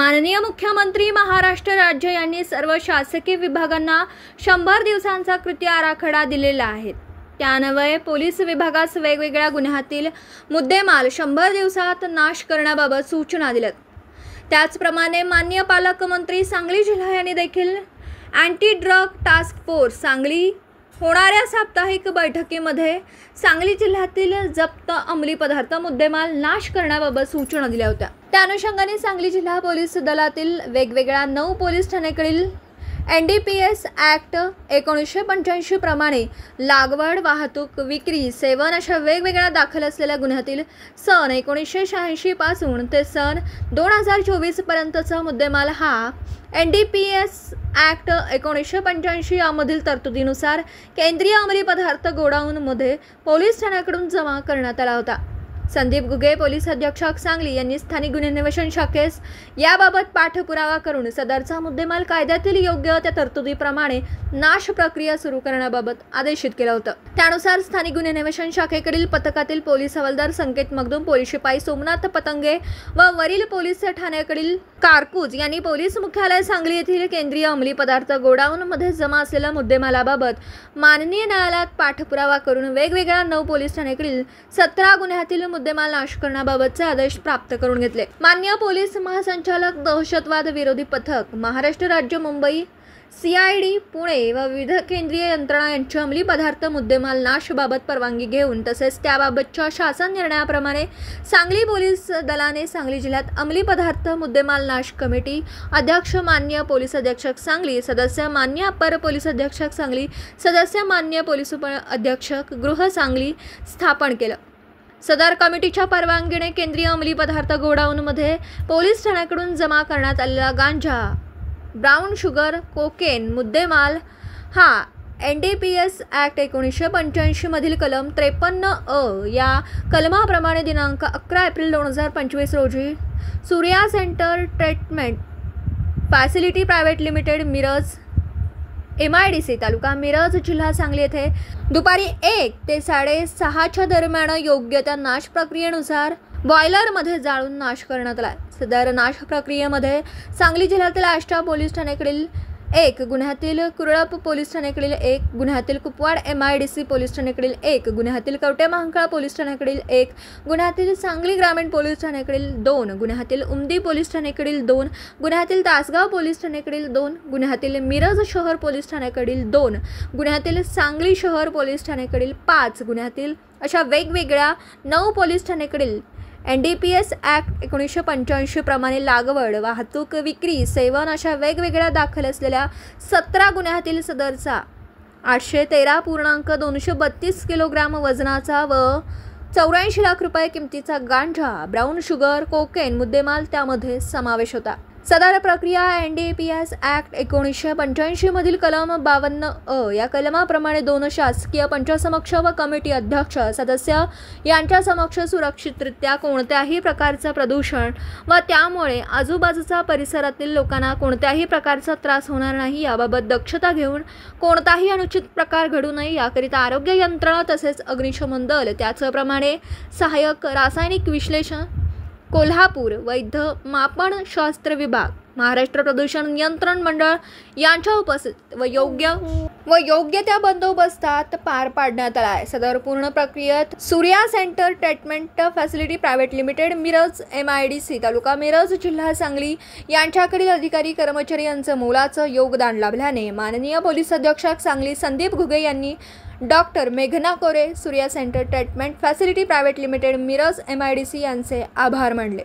माननीय मुख्यमंत्री महाराष्ट्र राज्य यांनी सर्व शासकीय विभागांना 100 दिवसांचा कृती आराखडा दिलेला आहे। त्यान्वये पोलीस विभागास वेगवेगळ्या गुन्ह्यातील मुद्देमाल 100 दिवसात नाश करण्याबाबत सूचना दिल्यात। त्याचप्रमाणे माननीय पालकमंत्री सांगली जिल्हा यांनी देखील anti drug task force Sangli होणाऱ्या साप्ताहिक बैठकीमध्ये सांगली जिल्ह्यातील जप्त अंमली पदार्थ मुद्देमाल नाश करण्याबाबत सूचना दिल्या होत्या। त्या अनुषंगाने सांगली जिल्हा पोलीस दलातील वेगवेगळ्या 9 पोलीस ठाण्याकडील NDPS ॲक्ट 1985 प्रमाणे लागवड, वाहतूक, विक्री, सेवन अशा वेगवेगळ्या दाखल असलेल्या गुन्ह्यातील सन 1986 पासून ते सन 2024 पर्यंतचा मुद्देमाल हा NDPS ॲक्ट 1985 यामधील तरतुदीनुसार केंद्रीय अंमली पदार्थ गोडाऊनमध्ये पोलीस ठाण्याकडून जमा करण्यात आला होता। संदीप घुगे पोलीस अधीक्षक सांगली यांनी स्थानिक गुन्हे अन्वेषण शाखेस याबाबत पाठपुरावा करून सदरचा मुद्देमाल कायद्यातील योग्य त्या तरतुदीप्रमाणे नाश प्रक्रिया सुरू करण्याबाबत आदेशित केलं होतं। त्यानुसार स्थानिक गुन्हे अन्वेषण शाखेकडील पथकातील पोलीस हवालदार संकेत मगदूम, पोलीस शिपाई सोमनाथ पतंगे व वरील पोलीस ठाण्याकडील कारकूज यांनी पोलीस मुख्यालय सांगली येथील केंद्रीय अंमली पदार्थ गोडाऊनमध्ये जमा असलेल्या मुद्देमालाबाबत माननीय न्यायालयात पाठपुरावा करून वेगवेगळ्या 9 पोलीस ठाण्याकडील 17 गुन्ह्यातील मुद्देमाल नाश करण्याबाबतचे आदेश प्राप्त करून घेतले। माननीय पोलीस महासंचालक दहशतवाद विरोधी पथक महाराष्ट्र राज्य मुंबई CID पुणे व विविध केंद्रीय यंत्रणा यांच्या अंमली पदार्थ मुद्देमाल नाश बाबत परवानगी घेऊन तसेच त्याबाबतच्या शासन निर्णयाप्रमाणे सांगली पोलीस दलाने सांगली जिल्ह्यात अंमली पदार्थ मुद्देमाल नाश कमिटी अध्यक्ष माननीय पोलीस अधीक्षक सांगली, सदस्य माननीय अपर पोलीस अधीक्षक सांगली, सदस्य माननीय पोलीस उप अधीक्षक गृह सांगली स्थापन केलं। सदर कमिटीच्या परवानगीने केंद्रीय अंमली पदार्थ गोडाऊनमध्ये पोलीस ठाण्याकडून जमा करण्यात आलेला गांजा, ब्राउन शुगर, कोकेन मुद्देमाल हा NDPS ॲक्ट 1985 मधील कलम 53A या कलमाप्रमाणे दिनांक 11 एप्रिल 2025 रोजी Surya centre treatment facility private limited Miraj MIDC तालुका मिरज जिल्हा सांगली येथे दुपारी 1 ते 6:30च्या दरम्यान योग्य त्या नाश प्रक्रियेनुसार बॉयलरमध्ये जाळून नाश करण्यात आला। सदर नाश प्रक्रियेमध्ये सांगली जिल्ह्यातील आष्टा पोलीस ठाण्याकडील 1 गुन्ह्यातील कुरळप पोलीस ठाण्याकडील 1 गुन्ह्यातील कुपवाड MIDC पोलीस ठाण्याकडील 1 गुन्ह्यातील कवटे महांकाळ पोलीस ठाण्याकडील 1 गुन्ह्यातील सांगली ग्रामीण पोलीस ठाण्याकडील 2 गुन्ह्यातील उमदी पोलीस ठाण्याकडील 2 गुन्ह्यातील तासगाव पोलीस ठाण्याकडील 2 गुन्ह्यातील मिरज शहर पोलीस ठाण्याकडील 2 गुन्ह्यातील सांगली शहर पोलीस ठाण्याकडील 5 गुन्ह्यातील अशा वेगवेगळ्या 9 पोलीस ठाण्याकडील NDPS ॲक्ट 1985 प्रमाणे लागवड, वाहतूक, विक्री, सेवन अशा वेगवेगळ्या दाखल असलेल्या 17 गुन्ह्यातील सदरचा 813.232 किलोग्राम वजनाचा व 84 लाख रुपये किमतीचा गांजा, ब्राउन शुगर, कोकेन मुद्देमाल त्यामध्ये समावेश होता। सदर प्रक्रिया NDPS ॲक्ट 1985 मधील कलम 52A या कलमाप्रमाणे 2 शासकीय पंचसमक्ष व कमिटी अध्यक्ष सदस्य यांच्या समक्ष सुरक्षितरित्या कोणत्याही प्रकारचं प्रदूषण व त्यामुळे आजूबाजूचा परिसरातील लोकांना कोणत्याही प्रकारचा त्रास होणार नाही याबाबत दक्षता घेऊन कोणताही अनुचित प्रकार घडू नये याकरिता आरोग्य यंत्रणा तसेच अग्निशमन दल, त्याचप्रमाणे सहाय्यक रासायनिक विश्लेषण कोल्हापूर, वैध मापन शास्त्र विभाग, महाराष्ट्र प्रदूषण नियंत्रण मंडळ यांच्या उपस्थितीत व योग्य त्या बंदोबस्तात पार पाडण्यात आला आहे। सदर पूर्ण प्रक्रियेत Surya centre treatment facility private limited Miraj MIDC तालुका मिरज जिल्हा सांगली यांच्याकडील अधिकारी कर्मचारी यांचं मोलाचं योगदान लाभल्याने माननीय पोलीस अधीक्षक सांगली संदीप घुगे यांनी डॉक्टर मेघना Kore, Surya centre treatment facility private limited Miraj MIDC यांचे आभार मानले।